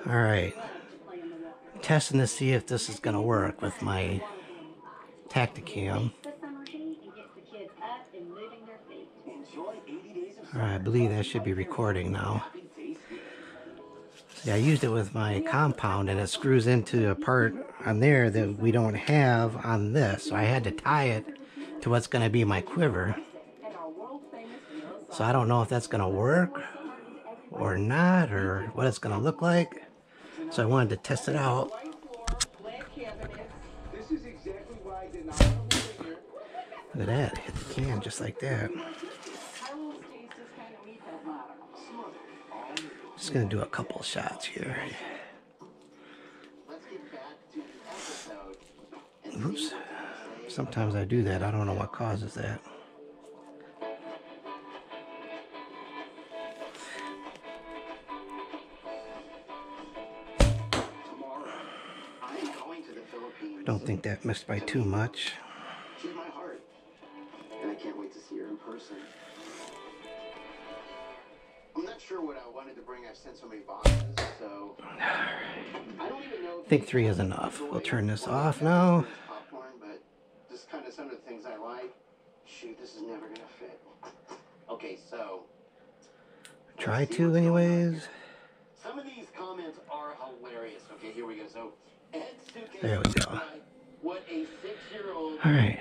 Alright, testing to see if this is going to work with my Tactacam. Alright, I believe that should be recording now. See, I used it with my compound and it screws into a part on there that we don't have on this. So I had to tie it to what's going to be my quiver. So I don't know if that's going to work or not, or what it's going to look like. So I wanted to test it out. Look at that, hit the can just like that. Just gonna do a couple shots here. Oops. Sometimes I do that. I don't know what causes that. I don't think that missed by too much. She's my heart, and I can't wait to see her in person. I'm not sure what I wanted to bring. I've sent so many boxes, so I don't even know. I think 3 is enough. We'll turn this off now. Popcorn, but just kind of some of the things I like. Shoot, this is never gonna fit. Okay, so try to, anyways. some of these comments are hilarious. Okay, here we go. So there we go. what a 6-year-old. All right.